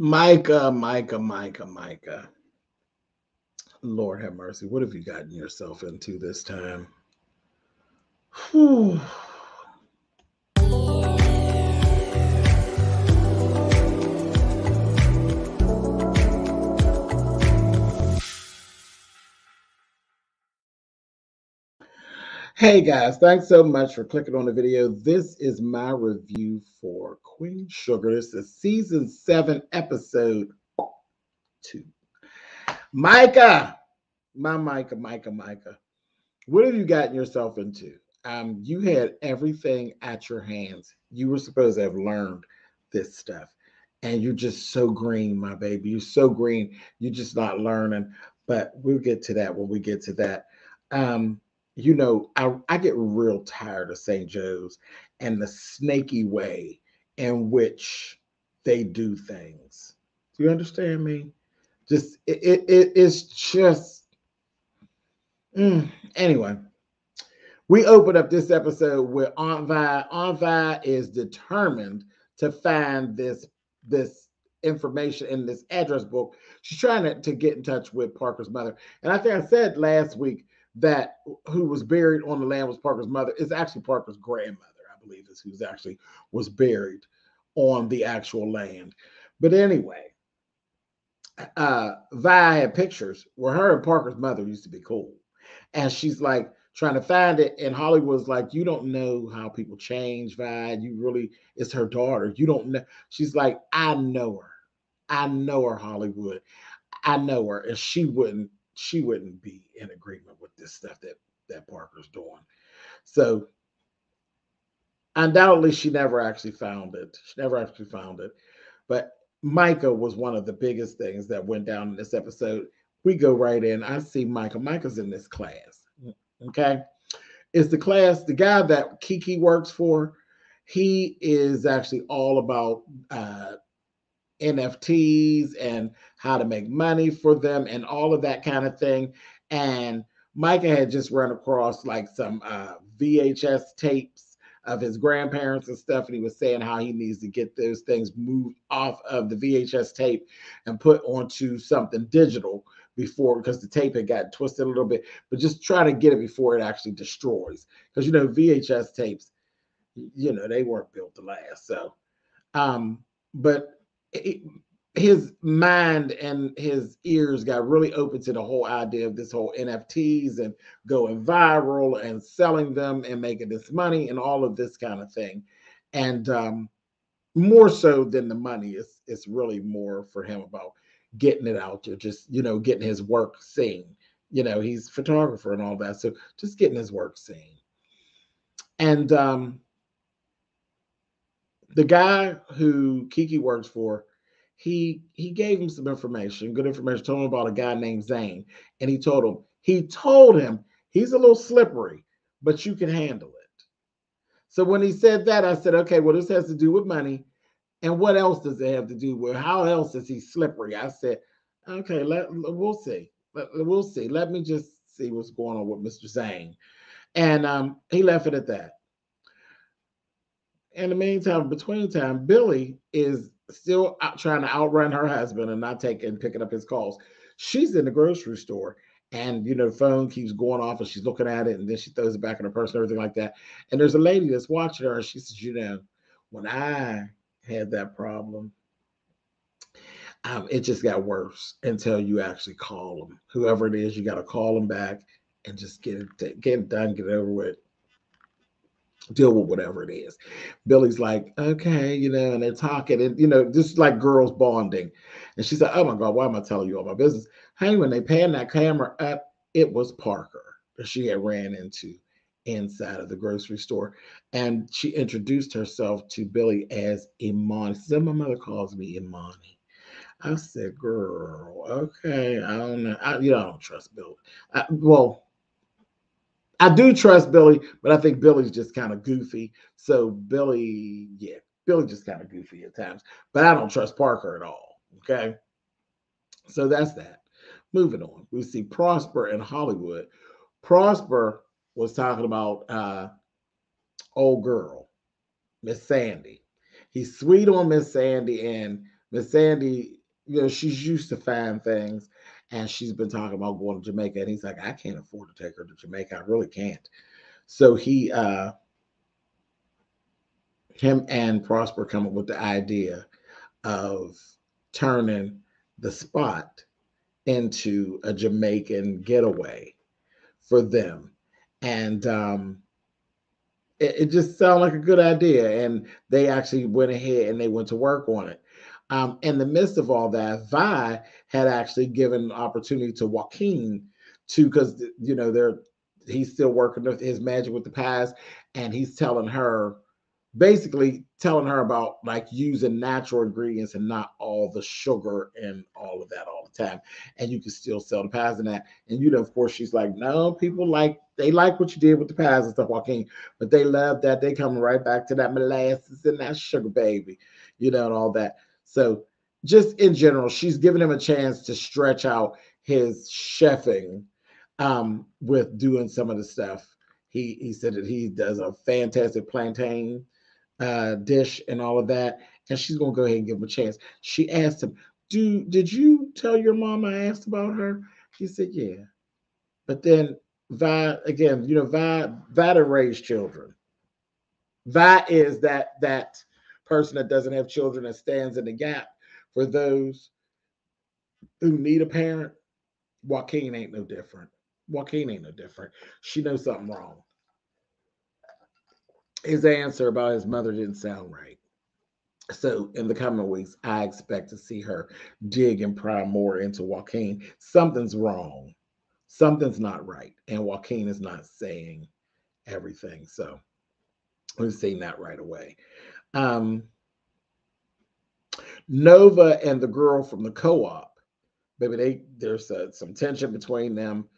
Micah. Lord have mercy. What have you gotten yourself into this time? Whew. Hey guys, thanks so much for clicking on the video. This is my review for Queen Sugar. This is season 7, episode 2. Micah, Micah. What have you gotten yourself into? You had everything at your hands. You were supposed to have learned this stuff. And you're just so green, my baby. You're so green. You're just not learning. But we'll get to that when we get to that. I get real tired of St. Joe's and the snaky way in which they do things. Do you understand me? It's just anyway. We open up this episode with Aunt Vi. Aunt Vi is determined to find this information in this address book. She's trying to get in touch with Parker's mother. And I think I said last week that who was buried on the land was Parker's mother. It's actually Parker's grandmother, I believe, is who's actually was buried on the actual land. But anyway, Vi had pictures where her and Parker's mother used to be cool. And she's like trying to find it. And Hollywood's like, you don't know how people change, Vi. You really, it's her daughter. You don't know. She's like, I know her. I know her, Hollywood. I know her. And she wouldn't be in agreement with this stuff that Parker's doing. So undoubtedly she never actually found it. But Micah was one of the biggest things that went down in this episode. We go right in. I see Micah. Micah's in this class. Okay. It's the class, the guy that Kiki works for. He is actually all about NFTs and how to make money for them and all of that kind of thing. And Micah had just run across like some VHS tapes of his grandparents and stuff. And he was saying how he needs to get those things moved off of the VHS tape and put onto something digital before, because the tape had got twisted a little bit, but just try to get it before it actually destroys. Because, VHS tapes, they weren't built to last. So, but his mind and his ears got really open to the whole idea of this whole NFTs and going viral and selling them and making this money and all of this kind of thing. And more so than the money, it's really more for him about getting it out there, just, getting his work seen. He's a photographer and all that. So just getting his work seen. And the guy who Kiki works for, he gave him some information, good information, told him about a guy named Zane. And he told him he's a little slippery, but you can handle it. So when he said that, I said, okay, well, this has to do with money. And what else does it have to do with? How else is he slippery? I said, okay, we'll see. We'll see. Let me just see what's going on with Mr. Zane. And he left it at that. In the meantime, between time, Billy is still trying to outrun her husband and not picking up his calls. She's in the grocery store, and the phone keeps going off, and she's looking at it, and then she throws it back in her purse and everything like that. And there's a lady that's watching her, and she says, when I had that problem, it just got worse until you actually call them. Whoever it is, you got to call them back and just get it done, get it over with. Deal with whatever it is. Billy's like, okay, and they're talking, and just like girls bonding. And she said, oh my God, why am I telling you all my business? Hey, when they pan that camera up, it was Parker that she had ran into inside of the grocery store. And she introduced herself to Billy as Imani. She said, my mother calls me Imani. I said, girl, okay, I don't know. I don't trust Billy. I do trust Billy, but I think Billy's just kind of goofy. So Billy just kind of goofy at times. But I don't trust Parker at all. Okay. So that's that. Moving on. We see Prosper in Hollywood. Prosper was talking about old girl, Miss Sandy. He's sweet on Miss Sandy, and Miss Sandy, she's used to fine things, and she's been talking about going to Jamaica. And he's like, I can't afford to take her to Jamaica. I really can't. So him and Prosper come up with the idea of turning the spot into a Jamaican getaway for them. And it just sounded like a good idea. And they actually went ahead and they went to work on it. In the midst of all that, Vi had actually given an opportunity to Joaquin to, because he's still working with his magic with the pies, and he's basically telling her about like using natural ingredients and not all the sugar and all of that all the time. And you can still sell the pies and that. And of course, she's like, no, they like what you did with the pies and stuff, Joaquin, but they love that. They coming right back to that molasses and that sugar, baby, and all that. So just in general, she's giving him a chance to stretch out his chefing with doing some of the stuff. He said that he does a fantastic plantain dish and all of that, and she's gonna go ahead and give him a chance. She asked him, did you tell your mom I asked about her? He said, yeah. But then Vi, again, Vi to raise children. Vi is that person that doesn't have children, that stands in the gap for those who need a parent. Joaquin ain't no different. Joaquin ain't no different. She knows something wrong. His answer about his mother didn't sound right. So in the coming weeks, I expect to see her dig and pry more into Joaquin. Something's wrong. Something's not right. And Joaquin is not saying everything. So we've seen that right away. Um, Nova and the girl from the co-op, maybe there's some tension between them.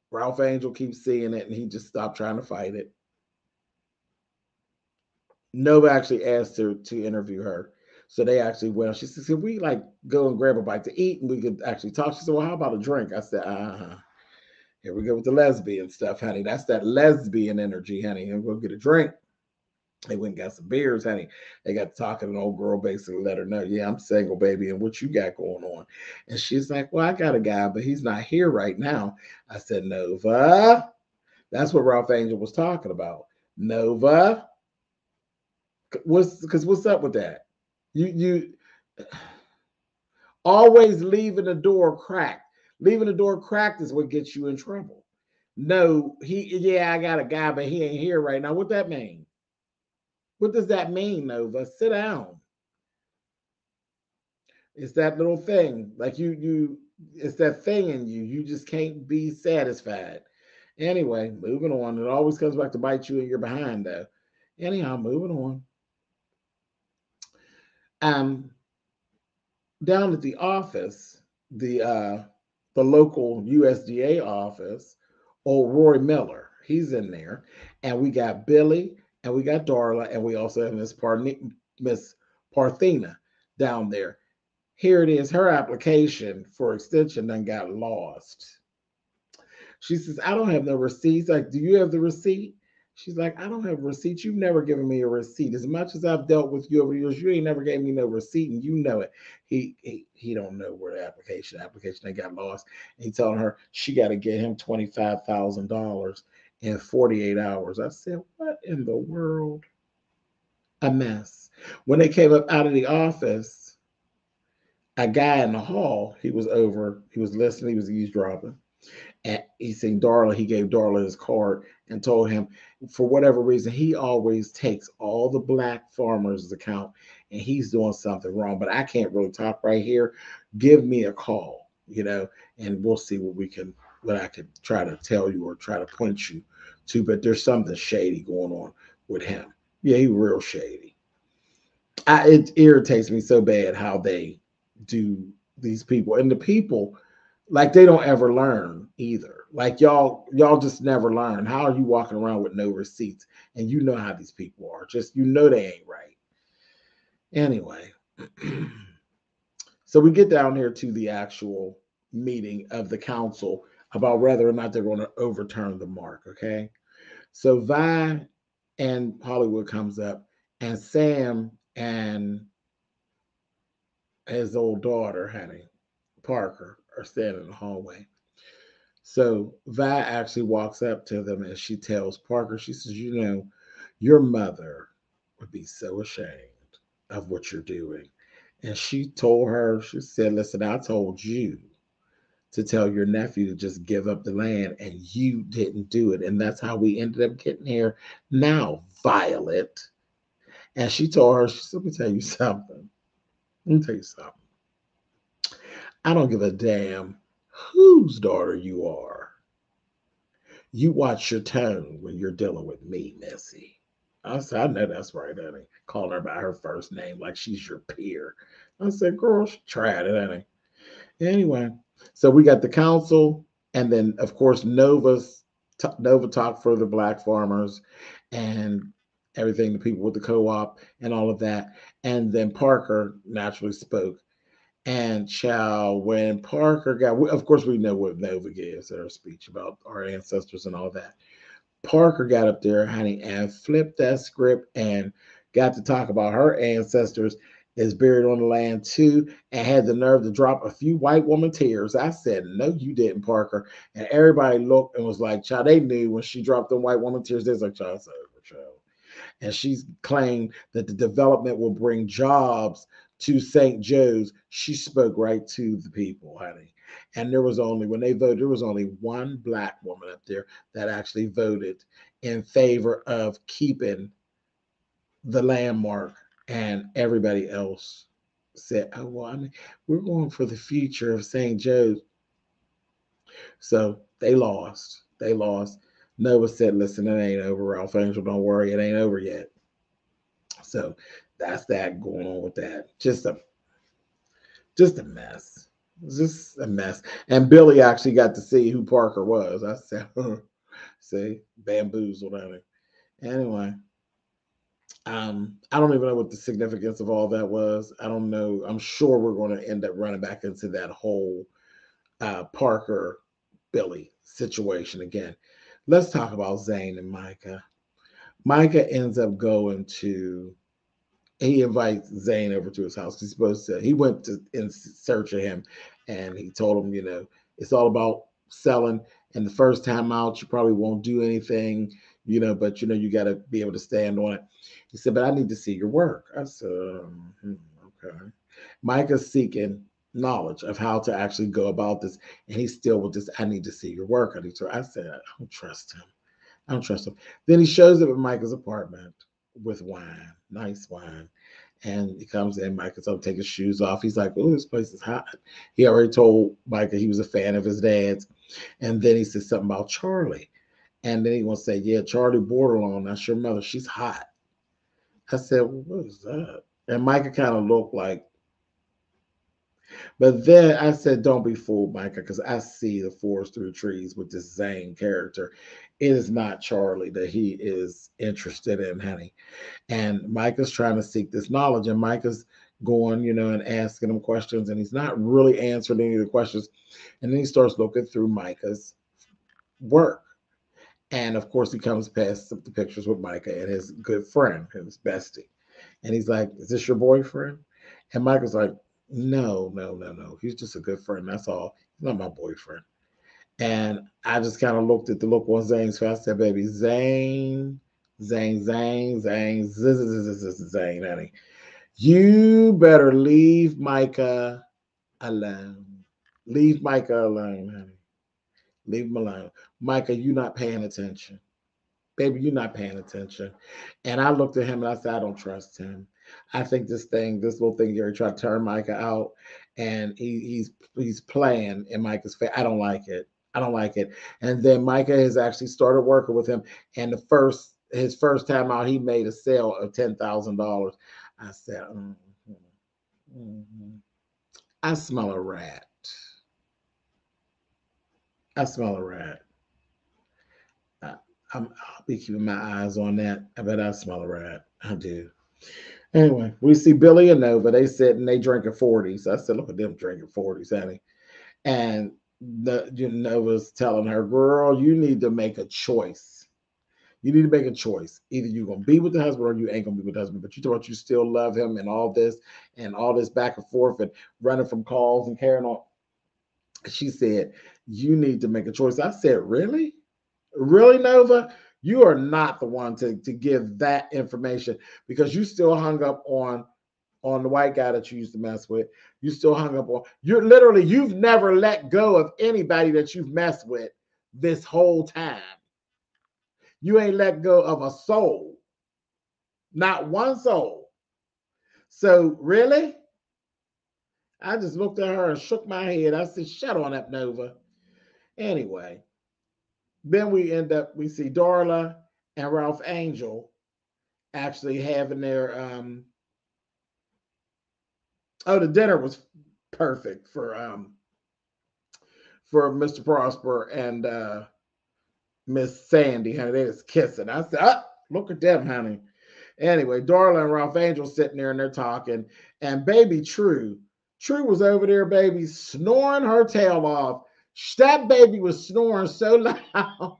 Ralph Angel keeps seeing it, and he just stopped trying to fight it. Nova actually asked her to interview her. So they actually went. She said, "Can we like go and grab a bite to eat and we could actually talk?" She said, "Well, how about a drink?" I said, Here we go with the lesbian stuff, honey. That's that lesbian energy, honey. And we'll get a drink." They went and got some beers, honey. They got talking, and old girl basically let her know, "Yeah, I'm single, baby, and what you got going on?" And she's like, "Well, I got a guy, but he's not here right now." I said, "Nova, that's what Ralph Angel was talking about. Nova, what's up with that? You always leaving the door cracked. Leaving the door cracked is what gets you in trouble." No, yeah, I got a guy, but he ain't here right now. What that mean? What does that mean, Nova? Sit down. It's that little thing. Like it's that thing in you. You just can't be satisfied. Anyway, moving on. It always comes back to bite you in your behind, though. Anyhow, moving on. Um, Down at the office, the local USDA office, old Roy Miller, he's in there, and we got Billy, and we got Darla, and we also have Miss Parthena down there. Here it is. Her application for extension done got lost. She says, "I don't have no receipts." Like, "Do you have the receipt?" She's like, "I don't have a receipt. You've never given me a receipt. As much as I've dealt with you over the years, you ain't never gave me no receipt, and you know it." He don't know where the application they got lost. And he telling her she got to get him $25,000 in 48 hours. I said, what in the world? A mess. When they came up out of the office, a guy in the hall, he was listening, he was eavesdropping. And he seen Darla. He gave Darla his card and told him, for whatever reason, he always takes all the black farmers' account, and he's doing something wrong. But I can't really talk right here. Give me a call, and we'll see what I can try to tell you or try to point you to. But there's something shady going on with him. Yeah, he's real shady. It irritates me so bad how they do these people, and the people, like, they don't ever learn either. Like, y'all just never learn. How are you walking around with no receipts, and you know how these people are? Just they ain't right. Anyway, so we get down here to the actual meeting of the council about whether or not they're going to overturn the mark. Okay, so Vi and Hollywood comes up, and Sam and his old daughter, honey, Parker, are standing in the hallway. So Vi actually walks up to them and she tells Parker, she says, you know, your mother would be so ashamed of what you're doing. And she told her, she said, listen, I told you to tell your nephew to just give up the land and you didn't do it. And that's how we ended up getting here now, Violet. And she told her, she said, let me tell you something. Let me tell you something. I don't give a damn whose daughter you are. You watch your tone when you're dealing with me, Missy. I said, I know that's right, honey. Calling her by her first name like she's your peer. I said, girl, she tried it, honey. Anyway, so we got the council, and then of course Nova talked for the black farmers and everything, the people with the co-op and all of that. And then Parker naturally spoke. And child, when Parker got, of course, we know what Nova gives in her speech about our ancestors and all that. Parker got up there, honey, and flipped that script and got to talk about her ancestors is buried on the land too, and had the nerve to drop a few white woman tears. I said, no, you didn't, Parker. And everybody looked and was like, child, they knew when she dropped them white woman tears. They was like, child, it's over, child. And she's claimed that the development will bring jobs to St. Joe's. She spoke right to the people, honey. And there was only, when they voted, there was only one black woman up there that actually voted in favor of keeping the landmark. And everybody else said, oh, well, I mean, we're going for the future of St. Joe's. So they lost. They lost. Nova said, listen, it ain't over, Ralph Angel. Don't worry, it ain't over yet. So that's that going on with that. Just a mess. Just a mess. And Billy actually got to see who Parker was. I said, see, bamboozled on it. Anyway, I don't even know what the significance of all that was. I don't know. I'm sure we're going to end up running back into that whole Parker Billy situation again. Let's talk about Zane and Micah. Micah ends up going to, he invites Zane over to his house. He's supposed to, he went to in search of him and he told him, you know, it's all about selling. And the first time out, you probably won't do anything, you know, but you know, you got to be able to stand on it. He said, but I need to see your work. I said, okay. Micah's seeking knowledge of how to actually go about this. And he still will just, I need to see your work. I said, I don't trust him. I don't trust him. Then he shows up at Micah's apartment with wine, nice wine. And he comes in, Micah's up, take his shoes off. He's like, oh, this place is hot. He already told Micah he was a fan of his dad's. And then he says something about Charlie. And then he wants to say, yeah, Charlie Borderline, that's your mother. She's hot. I said, well, what is that? And Micah kind of looked like, but then I said, don't be fooled, Micah, because I see the forest through the trees with this Zane character. It is not Charlie that he is interested in, honey. And Micah's trying to seek this knowledge, and Micah's going, you know, and asking him questions, and he's not really answering any of the questions. And then he starts looking through Micah's work. And of course, he comes past the pictures with Micah and his good friend, his bestie. And he's like, is this your boyfriend? And Micah's like, no, no, no, no. He's just a good friend. That's all. He's not my boyfriend. And I just kind of looked at the look on Zane's face. I said, baby, Zane, Zane, honey. You better leave Micah alone. Leave Micah alone, honey. Leave him alone. Micah, you're not paying attention. Baby, you're not paying attention. And I looked at him and I said, I don't trust him. I think this little thing here, he tried to turn Micah out, and he's playing in Micah's face. I don't like it. I don't like it. And then Micah has actually started working with him. And his first time out, he made a sale of $10,000. I said, I smell a rat. I smell a rat. I'll be keeping my eyes on that. I bet I smell a rat. I do. Anyway, we see Billy and Nova. They sit and they drinking 40s. I said, look at them drinking 40s, honey. And Nova's telling her, girl, you need to make a choice. You need to make a choice. Either you're gonna be with the husband or you ain't gonna be with the husband. But you thought you still love him and all this back and forth and running from calls and carrying on. She said, you need to make a choice. I said, really? Really, Nova? You are not the one to give that information because you still hung up on the white guy that you used to mess with. You still hung up on, you've never let go of anybody that you've messed with this whole time. You ain't let go of a soul, not one soul. So really? I just looked at her and shook my head. I said, shut on up, Nova. Anyway, then we see Darla and Ralph Angel actually having their the dinner was perfect for Mr. Prosper and Miss Sandy, honey. They was kissing. I said, look at them, honey. Anyway, Darla and Ralph Angel sitting there and they're talking, and baby True was over there, baby, snoring her tail off. That baby was snoring so loud.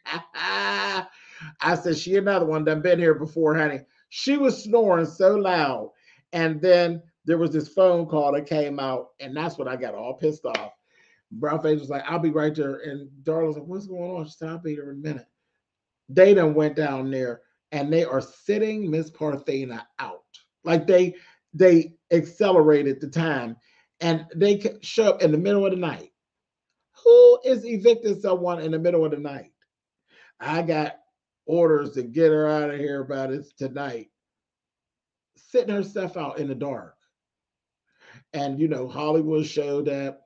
I said, she another one done been here before, honey. She was snoring so loud. And then there was this phone call that came out, and that's when I got all pissed off. Ralph Angel was like, I'll be right there. And Darla was like, what's going on? She said, I'll be there in a minute. They done went down there and they are sitting Miss Parthena out. Like they accelerated the time and they show up in the middle of the night. Who is evicting someone in the middle of the night? I got orders to get her out of here about it tonight. Sitting her stuff out in the dark. And, Hollywood showed up.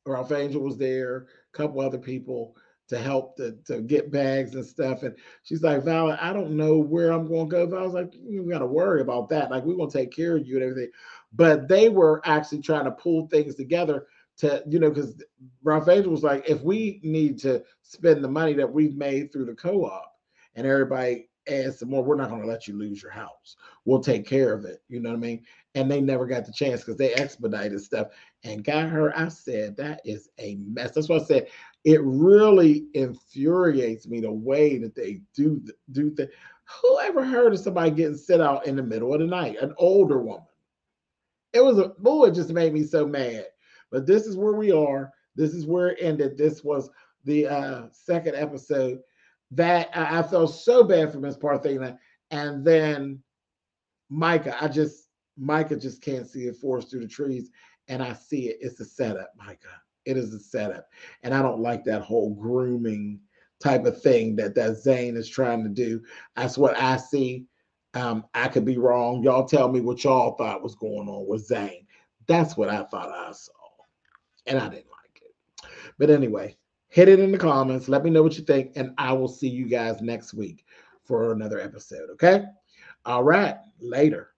Ralph Angel was there, a couple other people to help to get bags and stuff. And she's like, Val, I don't know where I'm going to go. Val was like, you got to worry about that. Like, we're going to take care of you and everything. But they were actually trying to pull things together to, because Ralph Angel was like, if we need to spend the money that we've made through the co-op and everybody adds some more, we're not going to let you lose your house. We'll take care of it. You know what I mean? And they never got the chance because they expedited stuff and got her. I said, that is a mess. That's what I said. It really infuriates me the way that they do things. Who ever heard of somebody getting sit out in the middle of the night? An older woman. It just made me so mad. But this is where we are. This is where it ended. This was the second episode that I felt so bad for Miss Parthena. And then Micah just can't see the forest through the trees. And I see it. It's a setup, Micah. It is a setup. And I don't like that whole grooming type of thing that Zane is trying to do. That's what I see. I could be wrong. Y'all tell me what y'all thought was going on with Zane. That's what I thought I saw. And I didn't like it. But anyway, hit it in the comments. Let me know what you think. And I will see you guys next week for another episode. Okay? All right. Later.